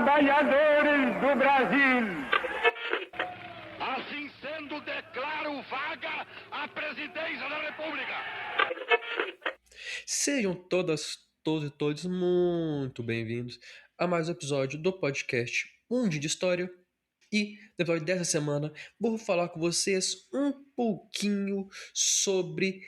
trabalhadores do Brasil. Assim sendo, declaro vaga a presidência da República. Sejam todas, todos e todos muito bem-vindos a mais um episódio do podcast Um Dia de História. E no episódio dessa semana vou falar com vocês um pouquinho sobre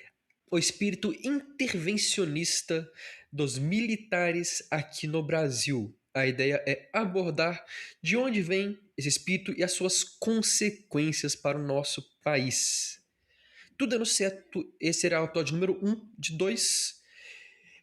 o espírito intervencionista dos militares aqui no Brasil. A ideia é abordar de onde vem esse espírito e as suas consequências para o nosso país. Tudo dando certo, esse será o episódio número 1 de 2.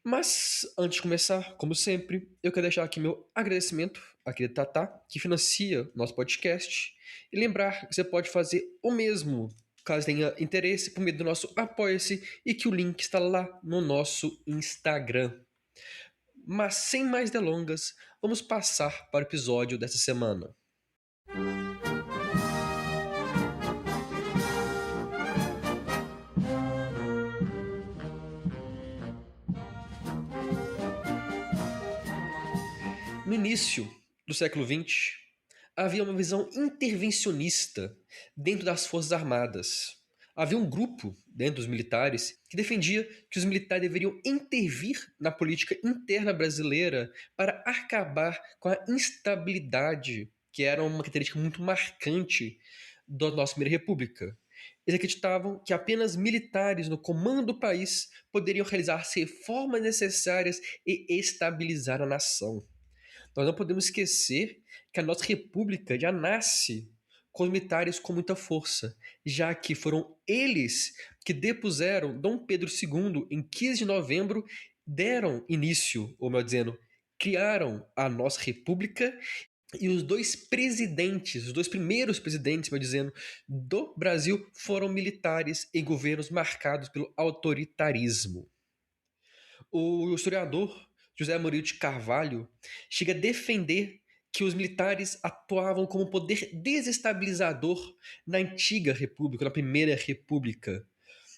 Mas, antes de começar, como sempre, eu quero deixar aqui meu agradecimento à querida Tatá, que financia nosso podcast, e lembrar que você pode fazer o mesmo, caso tenha interesse, por meio do nosso Apoia-se, e que o link está lá no nosso Instagram. Mas, sem mais delongas, vamos passar para o episódio dessa semana. No início do século XX, havia uma visão intervencionista dentro das Forças Armadas. Havia um grupo dentro dos militares que defendia que os militares deveriam intervir na política interna brasileira para acabar com a instabilidade, que era uma característica muito marcante da nossa Primeira República. Eles acreditavam que apenas militares no comando do país poderiam realizar as reformas necessárias e estabilizar a nação. Nós não podemos esquecer que a nossa república já nasce com os militares com muita força, já que foram eles que depuseram Dom Pedro II em 15 de novembro, deram início, ou melhor dizendo, criaram a nossa república, e os dois presidentes, os dois primeiros presidentes, melhor dizendo, do Brasil foram militares em governos marcados pelo autoritarismo. O historiador José Murilo de Carvalho chega a defender que os militares atuavam como poder desestabilizador na antiga república, na primeira república.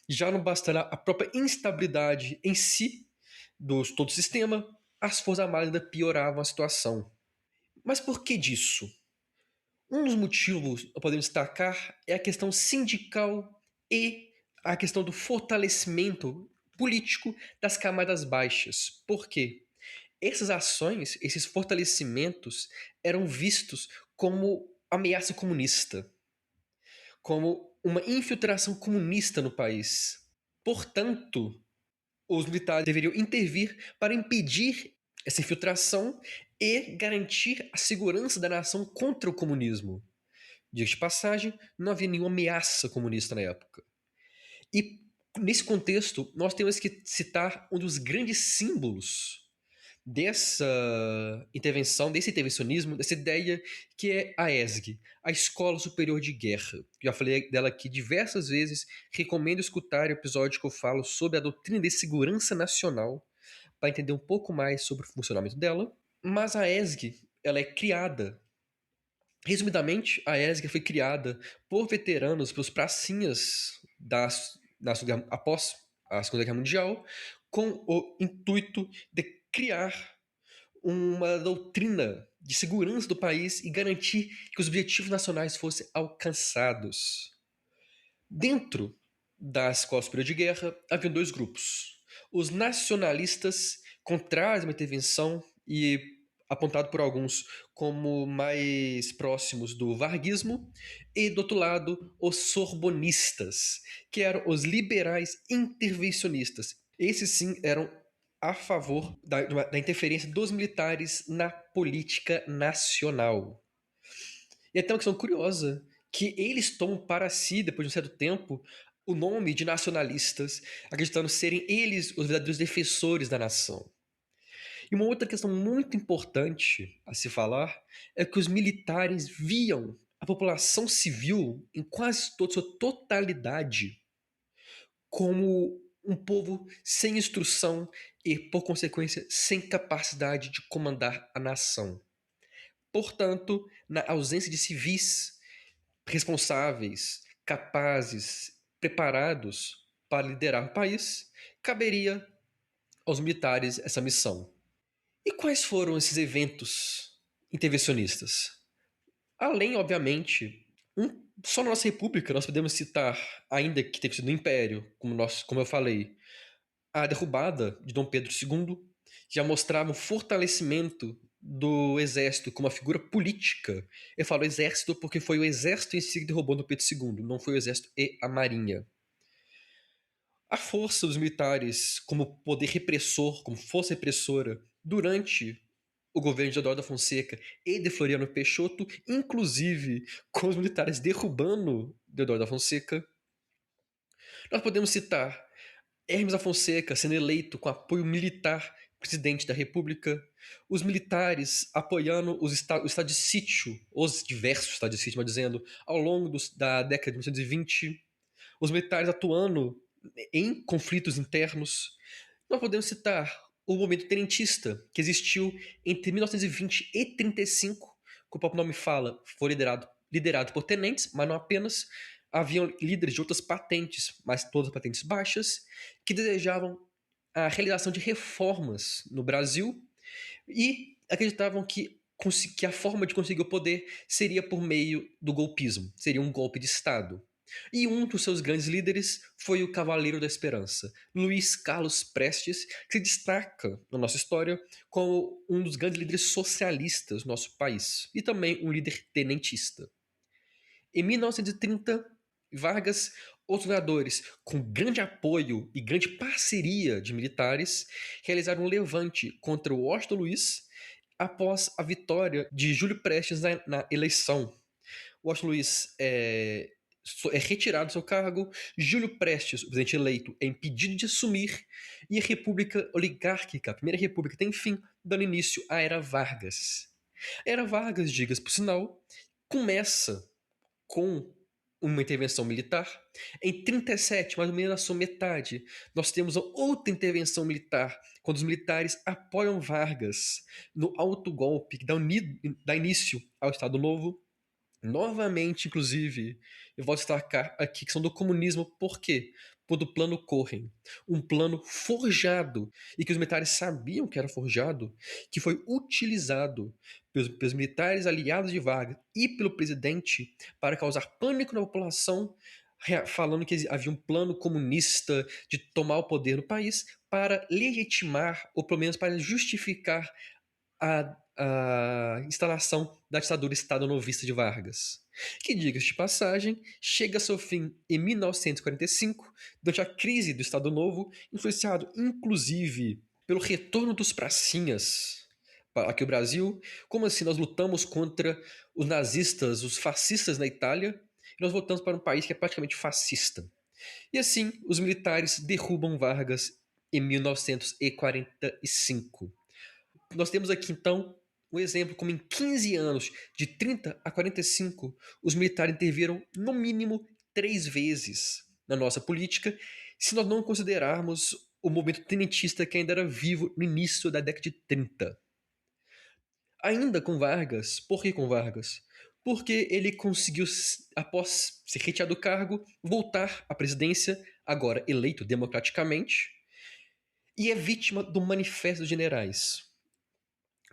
Já não bastará a própria instabilidade em si do todo o sistema, as Forças Armadas ainda pioravam a situação. Mas por que disso? Um dos motivos que podemos destacar é a questão sindical e a questão do fortalecimento político das camadas baixas. Por quê? Essas ações, esses fortalecimentos eram vistos como ameaça comunista, como uma infiltração comunista no país. Portanto, os militares deveriam intervir para impedir essa infiltração e garantir a segurança da nação contra o comunismo. Diga de passagem, não havia nenhuma ameaça comunista na época. E nesse contexto, nós temos que citar um dos grandes símbolos dessa intervenção, desse intervencionismo, dessa ideia que é a ESG, a Escola Superior de Guerra. Já falei dela aqui diversas vezes, recomendo escutar o episódio que eu falo sobre a doutrina de segurança nacional para entender um pouco mais sobre o funcionamento dela. Mas a ESG, ela é criada. Resumidamente, a ESG foi criada por veteranos, pelos pracinhas após a Segunda Guerra Mundial, com o intuito de criar uma doutrina de segurança do país e garantir que os objetivos nacionais fossem alcançados. Dentro da Escola Superior de Guerra, havia dois grupos. Os nacionalistas, contrários a uma intervenção e apontado por alguns como mais próximos do varguismo, e do outro lado, os sorbonistas, que eram os liberais intervencionistas. Esses sim eram a favor da interferência dos militares na política nacional. E até uma questão curiosa, que eles tomam para si, depois de um certo tempo, o nome de nacionalistas, acreditando serem eles os verdadeiros defensores da nação. E uma outra questão muito importante a se falar é que os militares viam a população civil, em quase toda sua totalidade, como um povo sem instrução e, por consequência, sem capacidade de comandar a nação. Portanto, na ausência de civis responsáveis, capazes, preparados para liderar o país, caberia aos militares essa missão. E quais foram esses eventos intervencionistas. Além, obviamente, só na nossa república nós podemos citar, ainda que tenha sido no Império, como eu falei, a derrubada de Dom Pedro II já mostrava um fortalecimento do exército como uma figura política. Eu falo exército porque foi o exército em si que derrubou Dom Pedro II, não foi o exército e a marinha. A força dos militares como poder repressor, como força repressora, durante o governo de Deodoro da Fonseca e de Floriano Peixoto, inclusive com os militares derrubando Deodoro da Fonseca. Nós podemos citar Hermes da Fonseca sendo eleito com apoio militar presidente da República, os militares apoiando o estado de sítio, os diversos estados de sítio, mas dizendo, ao longo da década de 1920, os militares atuando em conflitos internos. Nós podemos citar o movimento tenentista, que existiu entre 1920 e 1935, que o próprio nome fala, foi liderado por tenentes, mas não apenas. Haviam líderes de outras patentes, mas todas patentes baixas, que desejavam a realização de reformas no Brasil e acreditavam que a forma de conseguir o poder seria por meio do golpismo, seria um golpe de Estado. E um dos seus grandes líderes foi o Cavaleiro da Esperança, Luiz Carlos Prestes, que se destaca na nossa história como um dos grandes líderes socialistas do nosso país e também um líder tenentista. Em 1930, Vargas, outros governadores, com grande apoio e grande parceria de militares, realizaram um levante contra o Washington Luiz após a vitória de Júlio Prestes na eleição. Washington Luiz é retirado do seu cargo, Júlio Prestes, o presidente eleito, é impedido de assumir e a República Oligárquica, a Primeira República, tem fim, dando início à Era Vargas. A Era Vargas, diga-se por sinal, começa com uma intervenção militar. Em 37, mais ou menos na sua metade, nós temos outra intervenção militar, quando os militares apoiam Vargas no autogolpe que dá início ao Estado Novo. Novamente, inclusive, eu vou destacar aqui que são do comunismo, por quê? Por do plano Cohen, um plano forjado, e que os militares sabiam que era forjado, que foi utilizado pelos militares aliados de Vargas e pelo presidente para causar pânico na população, falando que havia um plano comunista de tomar o poder no país para legitimar, ou pelo menos para justificar a instalação da ditadura estado-novista de Vargas, que, diga-se de passagem, chega a seu fim em 1945, durante a crise do Estado Novo, influenciado inclusive pelo retorno dos pracinhas aqui no Brasil. Como assim nós lutamos contra os nazistas, os fascistas na Itália, e nós voltamos para um país que é praticamente fascista. E assim, os militares derrubam Vargas em 1945. Nós temos aqui, então, um exemplo como em 15 anos, de 30 a 45, os militares interviram no mínimo 3 vezes na nossa política, se nós não considerarmos o movimento tenentista que ainda era vivo no início da década de 30. Ainda com Vargas, por que com Vargas? Porque ele conseguiu, após ser retirado do cargo, voltar à presidência, agora eleito democraticamente, e é vítima do Manifesto dos Generais.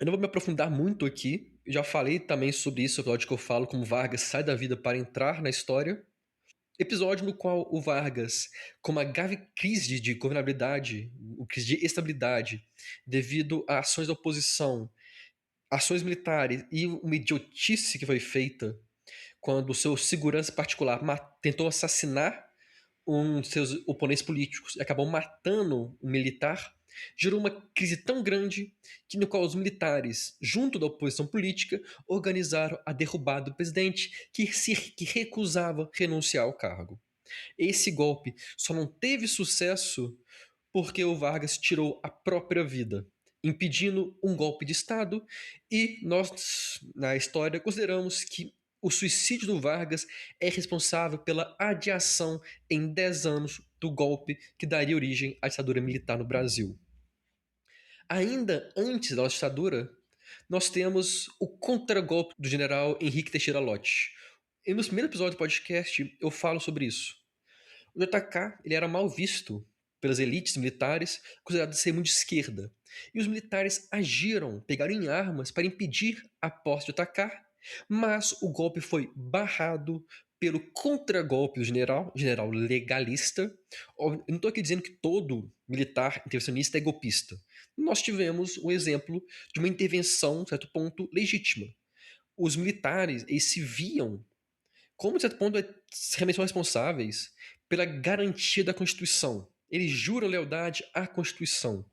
Eu não vou me aprofundar muito aqui, já falei também sobre isso, no episódio que eu falo como Vargas sai da vida para entrar na história. Episódio no qual o Vargas, com uma grave crise de governabilidade, crise de estabilidade, devido a ações da oposição, ações militares e uma idiotice que foi feita quando o seu segurança particular tentou assassinar um de seus oponentes políticos e acabou matando um militar, gerou uma crise tão grande que no qual os militares, junto da oposição política, organizaram a derrubada do presidente que recusava renunciar ao cargo. Esse golpe só não teve sucesso porque o Vargas tirou a própria vida, impedindo um golpe de Estado, e nós, na história, consideramos que o suicídio do Vargas é responsável pela adiação em 10 anos do golpe que daria origem à ditadura militar no Brasil. Ainda antes da nossa ditadura, nós temos o contragolpe do general Henrique Teixeira Lott. E no primeiro episódio do podcast eu falo sobre isso. O JK ele era mal visto pelas elites militares, considerado ser muito de esquerda. e os militares agiram, pegaram em armas para impedir a posse de atacar, mas o golpe foi barrado pelo contragolpe do general legalista. Eu não estou aqui dizendo que todo militar intervencionista é golpista. Nós tivemos um exemplo de uma intervenção, a certo ponto, legítima. Os militares, eles se viam como, de certo ponto, realmente são responsáveis pela garantia da Constituição. Eles juram lealdade à Constituição.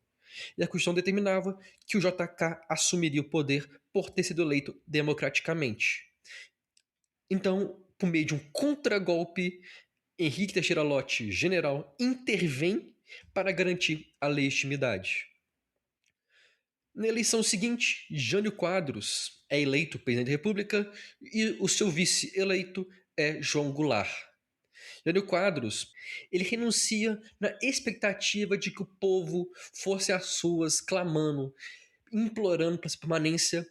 E a Constituição determinava que o JK assumiria o poder por ter sido eleito democraticamente. Então, por meio de um contragolpe, Henrique Teixeira Lott, general, intervém para garantir a legitimidade. Na eleição seguinte, Jânio Quadros é eleito presidente da República e o seu vice-eleito é João Goulart. Jânio Quadros, ele renuncia na expectativa de que o povo fosse às ruas clamando, implorando para sua permanência,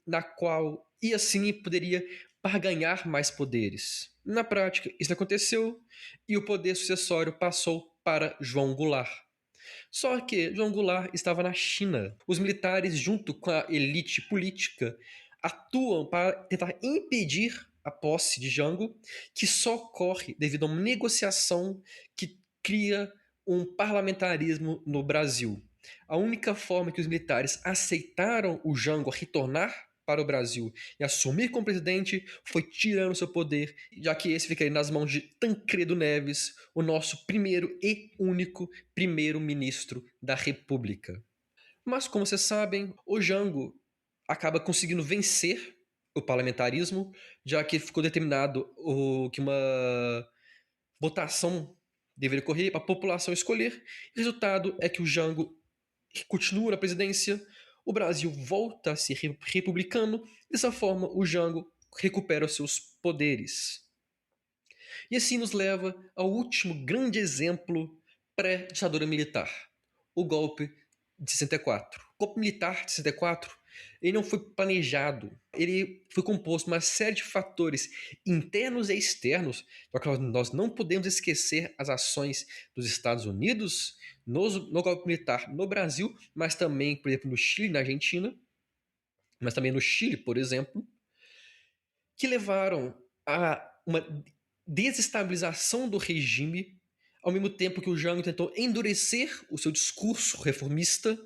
na qual e assim poderia barganhar mais poderes. Na prática, isso não aconteceu e o poder sucessório passou para João Goulart. Só que João Goulart estava na China. Os militares, junto com a elite política, atuam para tentar impedir a posse de Jango, que só ocorre devido a uma negociação que cria um parlamentarismo no Brasil. A única forma que os militares aceitaram o Jango retornar para o Brasil e assumir como presidente foi tirando seu poder, já que esse ficaria nas mãos de Tancredo Neves, o nosso primeiro e único primeiro-ministro da República. Mas, como vocês sabem, o Jango acaba conseguindo vencer o parlamentarismo, já que ficou determinado que uma votação deveria ocorrer para a população escolher. O resultado é que o Jango continua na presidência, o Brasil volta a ser republicano, dessa forma o Jango recupera os seus poderes. E assim nos leva ao último grande exemplo pré-ditadura militar, o golpe de 64. O golpe militar de 64 ele não foi planejado, ele foi composto de uma série de fatores internos e externos, só que nós não podemos esquecer as ações dos Estados Unidos no golpe militar no Brasil, mas também, por exemplo, no Chile, na Argentina, mas também no Chile, por exemplo, que levaram a uma desestabilização do regime, ao mesmo tempo que o Jango tentou endurecer o seu discurso reformista,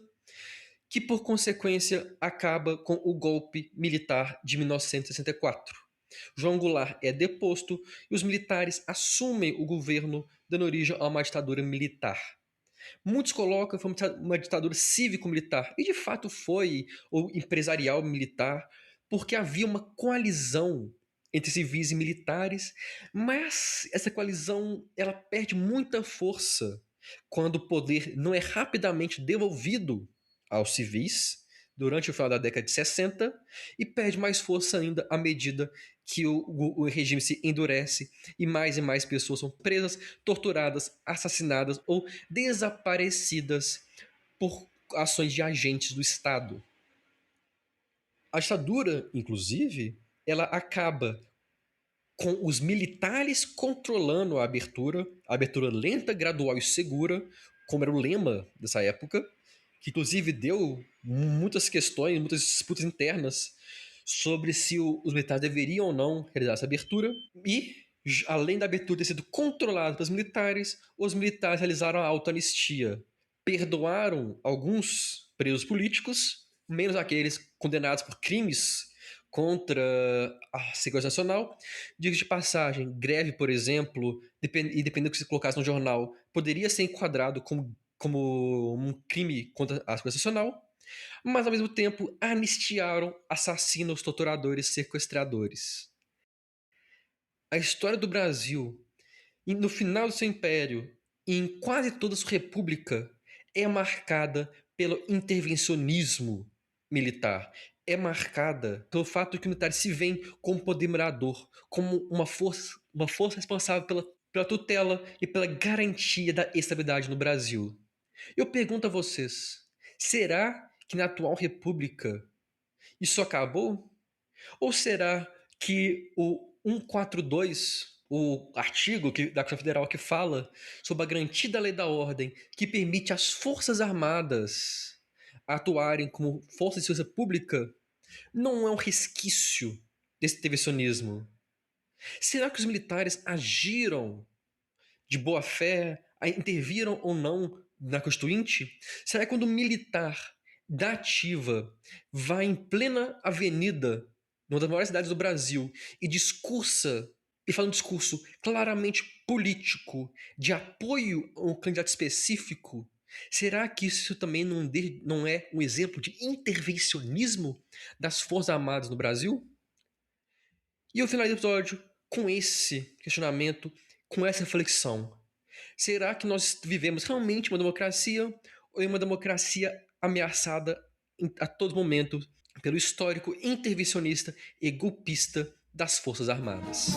que por consequência acaba com o golpe militar de 1964. João Goulart é deposto e os militares assumem o governo, dando origem a uma ditadura militar. Muitos colocam que foi uma ditadura cívico-militar, e de fato foi, ou empresarial militar, porque havia uma coalizão entre civis e militares, mas essa coalizão ela perde muita força quando o poder não é rapidamente devolvido aos civis durante o final da década de 60 e perde mais força ainda à medida que o regime se endurece e mais pessoas são presas, torturadas, assassinadas ou desaparecidas por ações de agentes do Estado. A ditadura, inclusive, ela acaba com os militares controlando a abertura lenta, gradual e segura, como era o lema dessa época, que inclusive deu muitas questões, muitas disputas internas sobre se os militares deveriam ou não realizar essa abertura. E, além da abertura ter sido controlada pelos militares, os militares realizaram a autoanistia. Perdoaram alguns presos políticos, menos aqueles condenados por crimes contra a segurança nacional. Digo de passagem, greve, por exemplo, e dependendo do que se colocasse no jornal, poderia ser enquadrado como um crime contra a segurança nacional, mas ao mesmo tempo anistiaram assassinos, torturadores, sequestradores. A história do Brasil, no final do seu império e em quase toda a sua república, é marcada pelo intervencionismo militar. É marcada pelo fato de que os militares se veem como poder moderador, como uma força responsável pela tutela e pela garantia da estabilidade no Brasil. Eu pergunto a vocês, será que na atual república isso acabou? Ou será que o 142, o artigo da Constituição Federal que fala sobre a garantia da lei da ordem, que permite às Forças Armadas a atuarem como força de segurança pública não é um resquício desse intervencionismo? Será que os militares agiram de boa fé, interviram ou não na Constituinte? Será que quando o militar da ativa vai em plena avenida, numa das maiores cidades do Brasil, e fala um discurso claramente político, de apoio a um candidato específico, será que isso também não é um exemplo de intervencionismo das Forças Armadas no Brasil? E eu finalizo o episódio com esse questionamento, com essa reflexão. Será que nós vivemos realmente uma democracia ou em uma democracia ameaçada a todo momento pelo histórico intervencionista e golpista das Forças Armadas?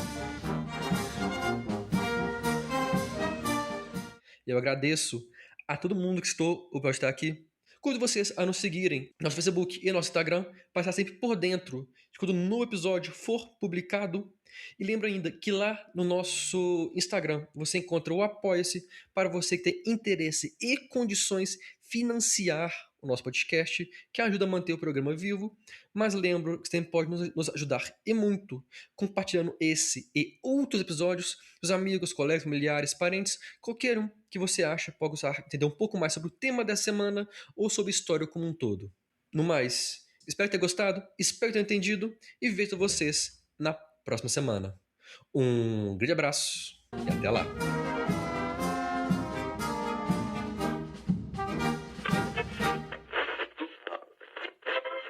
Eu agradeço a todo mundo que estou o estar aqui. Convido vocês a nos seguirem no nosso Facebook e no nosso Instagram para estar sempre por dentro de quando um novo episódio for publicado. E lembra ainda que lá no nosso Instagram você encontra o Apoia-se para você que tem interesse e condições financiar o nosso podcast, que ajuda a manter o programa vivo. Mas lembro que você também pode nos ajudar e muito compartilhando esse e outros episódios com os amigos, colegas, familiares, parentes, qualquer um que você acha pode gostar, entender um pouco mais sobre o tema da semana ou sobre a história como um todo. No mais, espero ter gostado, espero ter entendido e vejo vocês na próxima semana. Um grande abraço e até lá!